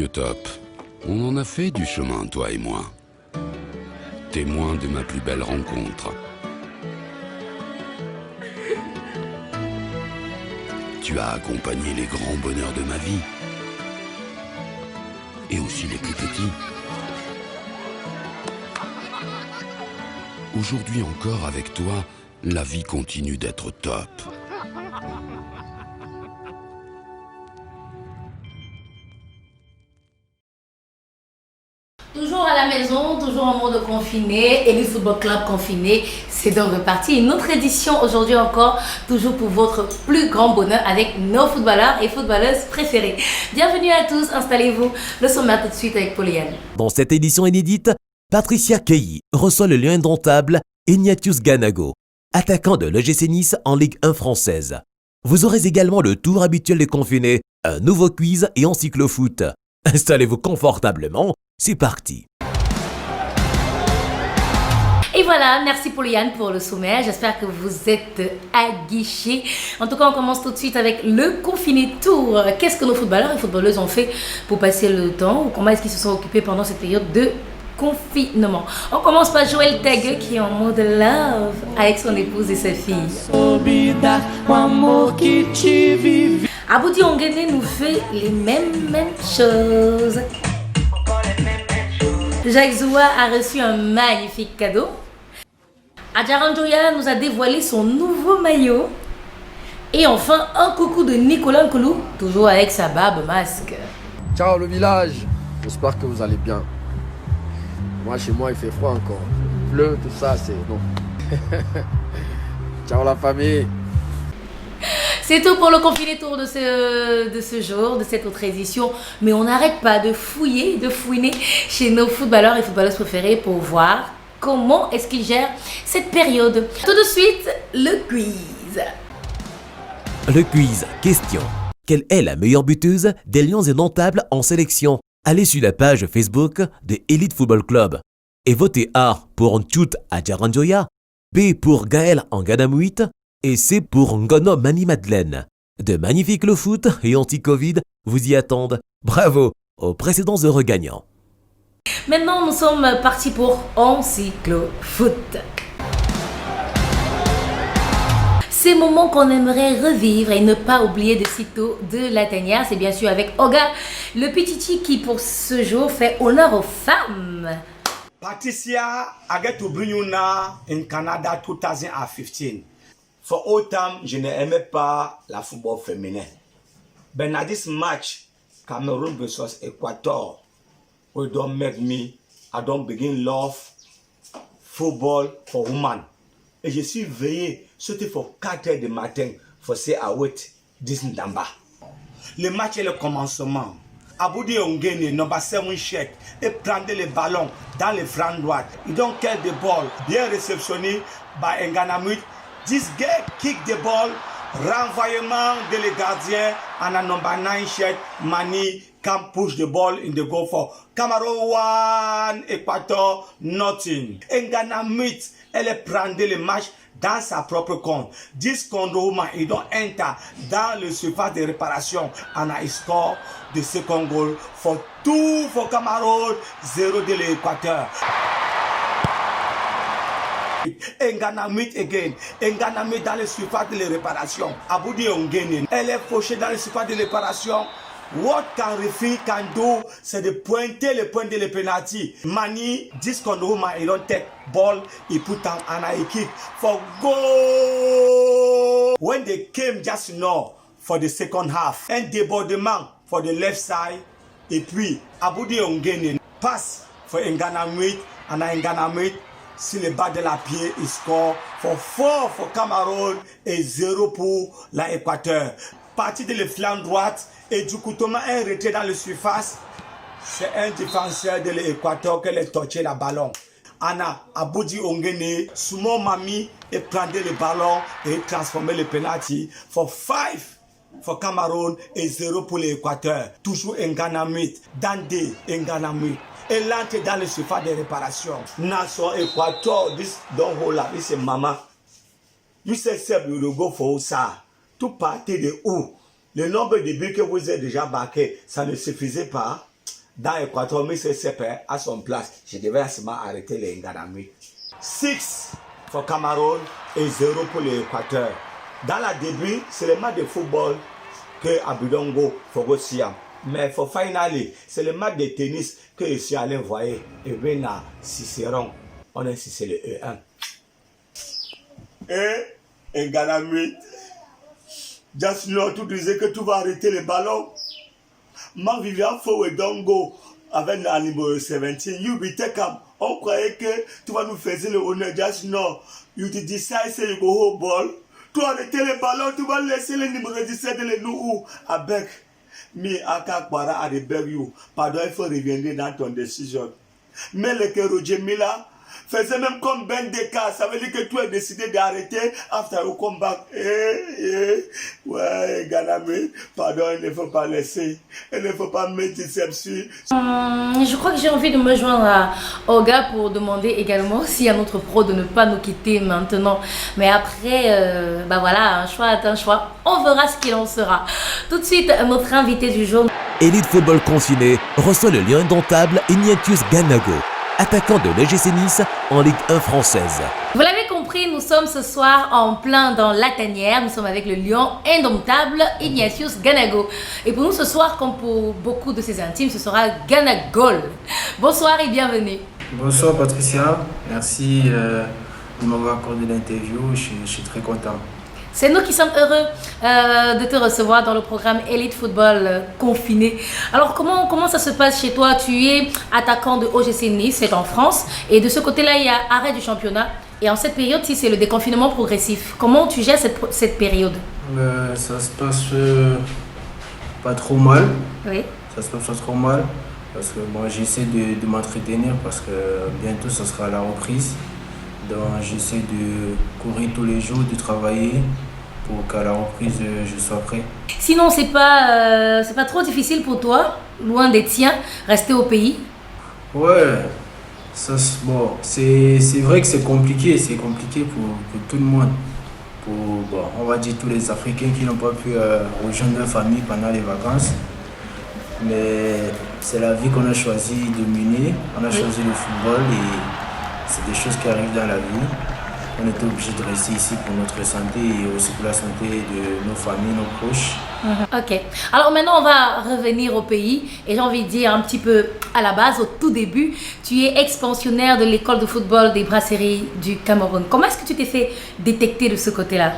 vieux top. On en a fait du chemin, toi et moi. Témoin de ma plus belle rencontre. Tu as accompagné les grands bonheurs de ma vie. Et aussi les plus petits. Aujourd'hui encore, avec toi, la vie continue d'être top. Toujours à la maison, toujours en mode confiné, Elite Football Club confiné, c'est donc reparti. Une autre édition aujourd'hui encore, toujours pour votre plus grand bonheur avec nos footballeurs et footballeuses préférés. Bienvenue à tous, installez-vous. Le sommaire tout de suite avec Pauliane. Dans cette édition inédite, Patricia Keyi reçoit le lion indomptable Ignatius Ganago, attaquant de l'EGC Nice en Ligue 1 française. Vous aurez également le tour habituel des confinés, un nouveau quiz et un cyclo-foot. Installez-vous confortablement, c'est parti. Et voilà, merci Pauliane pour le sommaire. J'espère que vous êtes aguichés. En tout cas, on commence tout de suite avec le confiné tour. Qu'est-ce que nos footballeurs et footballeuses ont fait pour passer le temps ou comment est-ce qu'ils se sont occupés pendant cette période de confinement? On commence par Joël Tegue qui est en mode love avec son épouse et sa fille. Aboudi Ongene nous fait les mêmes choses. Jacques Zoua a reçu un magnifique cadeau. Adjaranjoya nous a dévoilé son nouveau maillot. Et enfin, un coucou de Nicolas Nkoulou, toujours avec sa barbe masque. Ciao le village, j'espère que vous allez bien. Moi chez moi il fait froid encore. Il pleut, tout ça, c'est non. Ciao la famille. C'est tout pour le confiné tour de ce jour, de cette autre édition. Mais on n'arrête pas de fouiller, de fouiner chez nos footballeurs et footballeuses préférés pour voir comment est-ce qu'ils gèrent cette période. Tout de suite, le quiz. Le quiz, question. Quelle est la meilleure buteuse des Lions indomptables en sélection? Allez sur la page Facebook de Elite Football Club et votez A pour Ntchout Adjaranjoya, B pour Gaël Angadamouit et C pour Ngono Mani Madeleine. De magnifiques le foot et anti-Covid vous y attendent. Bravo aux précédents heureux gagnants. Maintenant, nous sommes partis pour Encyclo-Foot. Ces moments qu'on aimerait revivre et ne pas oublier de sitôt de la tanière, c'est bien sûr avec Oga, le petit qui pour ce jour fait honneur aux femmes. Patricia, I get to bring you now in Canada 2015. For all time, je n'aimais pas la football féminin. But now this match, Cameroon versus Ecuador, we don't make me, I don't begin love football for women. Et je suis veillé, surtout pour 4 heures du matin, pour say I wait this Ndamba. Le match est le commencement. Aboudi Ongene, number 7 check, et prendre le ballon dans le flanc droit. Il donne quel de ball, bien réceptionné by Nganamut. This guy kick the ball, renvoyement de le gardien, and a number 9 check, Mani can push the ball in the goal for Cameroon 1, Ecuador nothing. Nganamut, elle prend le match dans sa propre compte. 10 woman, il doit enter dans le surface de réparation and I score the second goal for 2 for Cameroon, 0 de l'Équateur. Nganamut again. Nganamut dans le surface de réparation. Aboudi Ongene, elle est fauchée dans le surface de réparation. What can referee can do, c'est de pointer le point de le penalty. Mani, 10 woman, il don't take ball, he put on and I kick for goal. When they came just now for the second half, un débordement for the left side, et puis Aboudi Ongene passe for Nganamut, and Nganamut sur le bas de la pied, il score for 4 for Cameroun et 0 pour l'Équateur. Parti de le flanc droite et du coup Thomas un retrait dans le surface. C'est un défenseur de l'Équateur qui a touché le ballon. Anna Aboudi Ongene, Sumo Mami et prendre le ballon et transformer le penalty for 5 for Cameroun et 0 pour l'Équateur. Toujours Nganamut, Dande Nganamut. Et l'entrée dans le surface de réparation. Nation Équateur, this don't hold up, this is mama. You said you will go for ça. Tout partait de où? Le nombre de buts que vous avez déjà marqué, ça ne suffisait pas. dans l'Équateur, M. Sepe, à son place, je devais seulement arrêter les Nganamui. 6 pour Cameroun et 0 pour l'Équateur. Dans la début, c'est le match de football que Abidongo Fogo Siam. Mais pour finally, c'est le match de tennis que je suis allé voir. Et bien, Cicéron, on est c'est le E1. Et Nganamui, just know, tu disais que tu vas arrêter les ballons. Ma Vivian Fowedongo avec la numéro 17, you be take up. On croyait que tu vas nous faire le honneur. Just know, you te decide say you go hold ball. Tu arrêter les ballons, tu vas laisser le numéro 17 de nous avec. Me Akakbara, I beg you. Pardon, il faut revenir dans ton décision. Mais le que Roger Mila faisait même comme Ben Deka, ça veut dire que tu as décidé d'arrêter after you come back. Ouais, Ganamé, pardon, il ne faut pas laisser. Il ne faut pas mettre dessus. Je crois que j'ai envie de me joindre à Olga pour demander également si à notre pro de ne pas nous quitter maintenant. Mais après, bah voilà, un choix est un choix. On verra ce qu'il en sera. Tout de suite, notre invité du jour. Elite Football Confiné reçoit le lion indomptable Ignatius Ganago, attaquant de l'EGC Nice en Ligue 1 française. Vous l'avez compris, nous sommes ce soir en plein dans la tanière. Nous sommes avec le lion indomptable Ignatius Ganago. Et pour nous ce soir, comme pour beaucoup de ses intimes, ce sera Ganagol. Bonsoir et bienvenue. Bonsoir Patricia, merci de m'avoir accordé l'interview, je suis très content. C'est nous qui sommes heureux de te recevoir dans le programme Elite Football Confiné. Alors comment ça se passe chez toi? Tu es attaquant de OGC Nice, c'est en France. Et de ce côté-là, il y a arrêt du championnat. Et en cette période, si c'est le déconfinement progressif, comment tu gères cette période? Ça se passe pas trop mal. Oui. Ça se passe pas trop mal. Parce que moi j'essaie de m'entretenir parce que bientôt ça sera la reprise. Donc j'essaie de courir tous les jours, de travailler pour qu'à la reprise je sois prêt. Sinon, c'est pas trop difficile pour toi, loin des tiens, rester au pays? Ouais, bon, c'est vrai que c'est compliqué pour tout le monde. Bon, on va dire tous les Africains qui n'ont pas pu rejoindre leur famille pendant les vacances. Mais c'est la vie qu'on a choisi de mener, on a choisi le football et c'est des choses qui arrivent dans la vie. On était obligé de rester ici pour notre santé et aussi pour la santé de nos familles, nos proches. Ok. Alors maintenant, on va revenir au pays. Et j'ai envie de dire un petit peu à la base, au tout début, tu es expansionnaire de l'école de football des brasseries du Cameroun. Comment est-ce que tu t'es fait détecter de ce côté-là?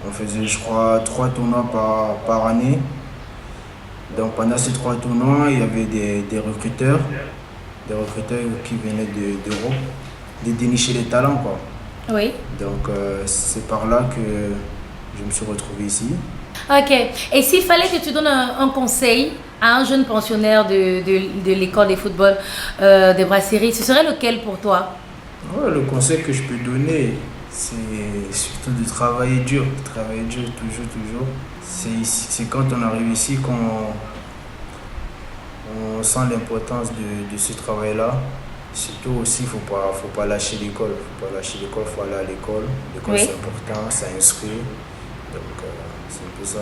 On faisait, je crois, 3 tournois par année. Donc pendant ces 3 tournois, il y avait des recruteurs qui venaient d'Europe, de dénicher les talents, quoi. Oui. Donc c'est par là que je me suis retrouvé ici. Ok. Et s'il fallait que tu donnes un conseil à un jeune pensionnaire de l'école des football des brasseries, ce serait lequel pour toi? Ouais, le conseil que je peux donner, c'est surtout de travailler dur. Travailler dur, toujours. C'est quand on arrive ici qu'on sent l'importance de ce travail-là. Surtout aussi, il ne faut pas lâcher l'école. Il faut aller à l'école. L'école, oui. C'est important, ça instruit. Donc, c'est un peu ça.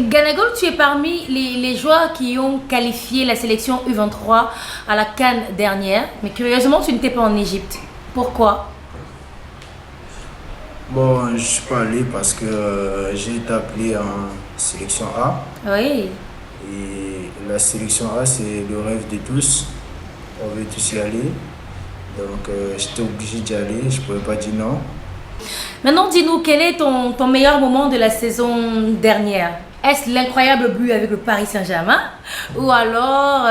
Ganagol, tu es parmi les joueurs qui ont qualifié la sélection U23 à la CAN dernière. Mais curieusement, tu n'étais pas en Égypte. Pourquoi? Bon, je ne suis pas allé parce que j'ai été appelé en sélection A. Oui. Et la sélection A, c'est le rêve de tous. On veut tous y aller. Donc, j'étais obligé d'y aller. Je ne pouvais pas dire non. Maintenant, dis-nous, quel est ton meilleur moment de la saison dernière? Est-ce l'incroyable but avec le Paris Saint-Germain? Ou alors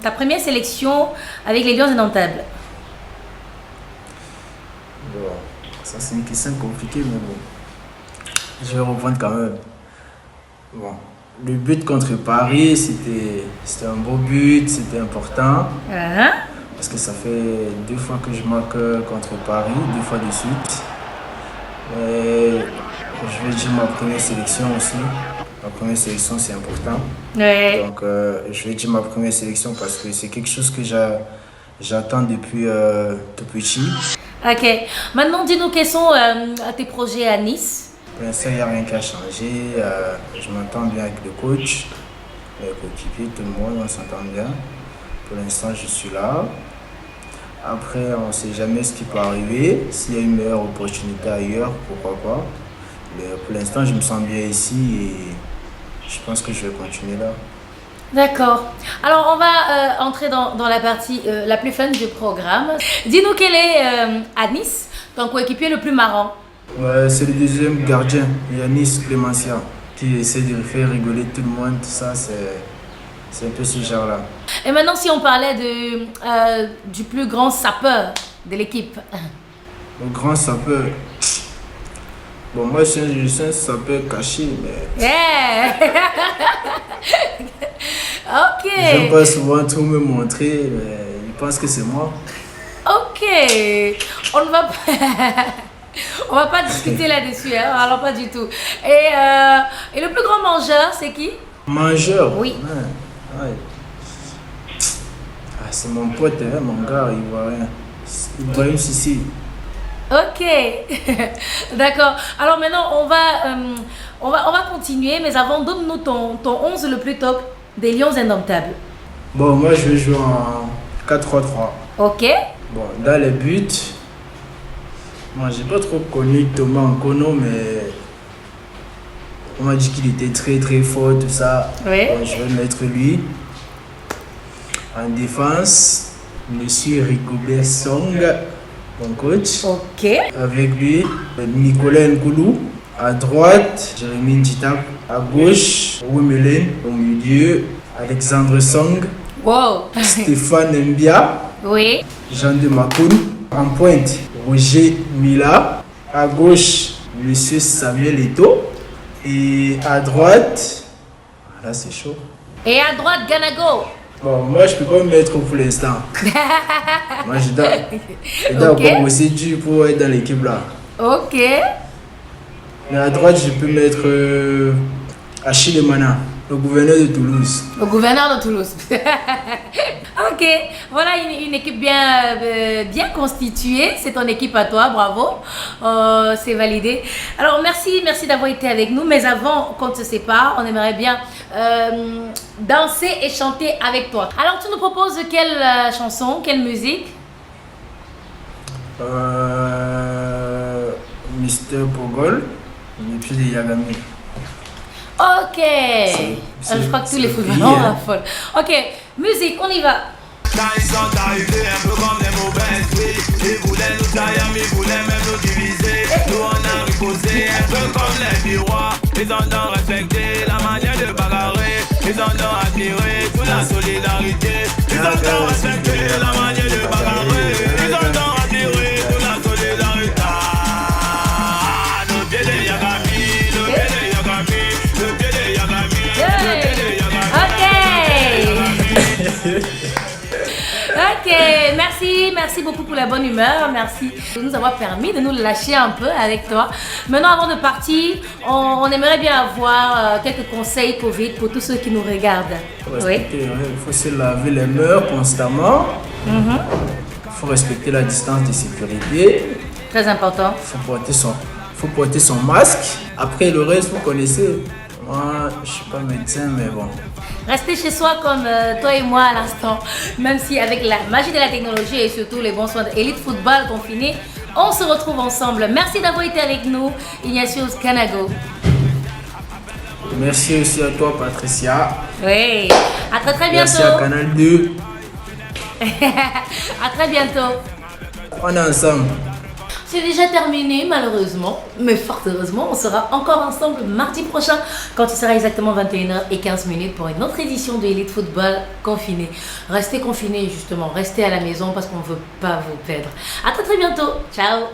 ta première sélection avec les Lions indomptables? Bon, ça c'est une question compliquée, mais bon. Je vais reprendre quand même. Bon. Le but contre Paris, c'était un beau but, c'était important. Parce que ça fait 2 fois que je marque contre Paris, 2 fois de suite. Et je vais dire ma première sélection aussi. Ma première sélection, c'est important. Ouais. Donc, je vais dire ma première sélection parce que c'est quelque chose que j'attends depuis tout petit. Ok. Maintenant, dis-nous quels sont tes projets à Nice? Pour l'instant, il n'y a rien qui a changé. Je m'entends bien avec le coach. mes coéquipiers, tout le monde, on s'entend bien. Pour l'instant, je suis là. Après, on ne sait jamais ce qui peut arriver. S'il y a une meilleure opportunité ailleurs, pourquoi pas. Mais pour l'instant, je me sens bien ici et je pense que je vais continuer là. D'accord. Alors, on va entrer dans la partie la plus fun du programme. Dis-nous quel est, à Nice, ton coéquipier le plus marrant? C'est le deuxième gardien, Yanis Clémentia, qui essaie de faire rigoler tout le monde. Tout ça, c'est un peu ce genre-là. Et maintenant, si on parlait du plus grand sapeur de l'équipe. Le grand sapeur. Bon, moi, je suis un sapeur caché, mais... Yeah. Ok. J'aime pas souvent tout me montrer, mais ils pensent que c'est moi. Ok. On ne va pas... On va pas discuter là-dessus, hein? Alors pas du tout. Et le plus grand mangeur, c'est qui? Mangeur? Oui. Ouais. Ah, c'est mon pote, hein, mon gars, il voit rien. Ibrahim Sissi. Ok, d'accord. Alors maintenant, on va continuer, mais avant, donne-nous ton 11 le plus top des Lions Indomptables. Bon, moi, je vais jouer en 4-3-3. Ok. Bon, dans les buts, moi, j'ai pas trop connu Thomas Nkono, mais on m'a dit qu'il était très très fort, tout ça. Oui. Bon, je vais mettre lui. En défense, Monsieur Rigobert Song, mon coach. Ok. Avec lui, Nicolas Nkoulou. À droite, Jérémy Nditap. À gauche, Wemelen. Au milieu, Alexandre Song. Wow. Stéphane Mbia. Oui. Jean de Makoun. En pointe, Roger Mila. À gauche, Monsieur Samuel Eto'o. Et à droite, là c'est chaud. Et à droite, Ganago. Bon, moi je peux pas me mettre pour l'instant. Moi je dois Ok. encore bosser dur pour être dans l'équipe là. Ok. Mais à droite, je peux mettre Achille Mana, le gouverneur de Toulouse. Le gouverneur de Toulouse. Ok, voilà une équipe bien constituée. C'est ton équipe à toi, bravo. C'est validé. Alors merci d'avoir été avec nous. Mais avant qu'on se sépare, on aimerait bien danser et chanter avec toi. Alors tu nous proposes quelle chanson, quelle musique? Mister Pogol, et puis les Yagami. Ok. Je crois que tous les footballeurs ont la folle. Ok, musique, on y va. Quand ils sont arrivés un peu comme des mauvais esprits, ils voulaient nous tailler, ils voulaient même nous diviser. Nous on a riposé un peu comme les miroirs. Ils ont donc respecté la manière de bagarrer. Ils ont donc admiré toute la solidarité. Ils ont donc respecté la manière de bagarrer. Ils ont donc admiré toute la solidarité. Nos pieds de Yagami, nos pieds de Yagami, nos pieds de Yagami, nos pieds de Yagami. Ok. Ok, merci beaucoup pour la bonne humeur, merci de nous avoir permis de nous lâcher un peu avec toi. Maintenant, avant de partir, on aimerait bien avoir quelques conseils Covid pour tous ceux qui nous regardent. Oui. Il faut se laver les mains constamment. Il faut respecter la distance de sécurité. Très important. Il faut porter son masque. Après le reste, vous connaissez. Moi, je suis pas médecin, mais bon. Restez chez soi comme toi et moi à l'instant. Même si avec la magie de la technologie et surtout les bons soins d'Elite Football confiné, on se retrouve ensemble. Merci d'avoir été avec nous, Ignatius Kanago. Merci aussi à toi, Patricia. Oui, à très bientôt. Merci à Canal 2. À très bientôt. On est ensemble. C'est déjà terminé malheureusement, mais fort heureusement, on sera encore ensemble mardi prochain quand il sera exactement 21h15 pour une autre édition de Elite Football confiné. Restez confinés justement, restez à la maison parce qu'on ne veut pas vous perdre. À très bientôt, ciao.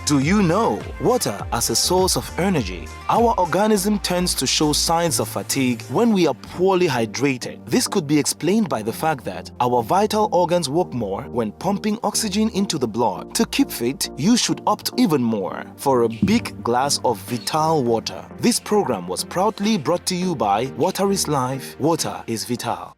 Do you know water as a source of energy? Our organism tends to show signs of fatigue when we are poorly hydrated. This could be explained by the fact that our vital organs work more when pumping oxygen into the blood. To keep fit, you should opt even more for a big glass of Vital water. This program was proudly brought to you by Water is Life, Water is Vital.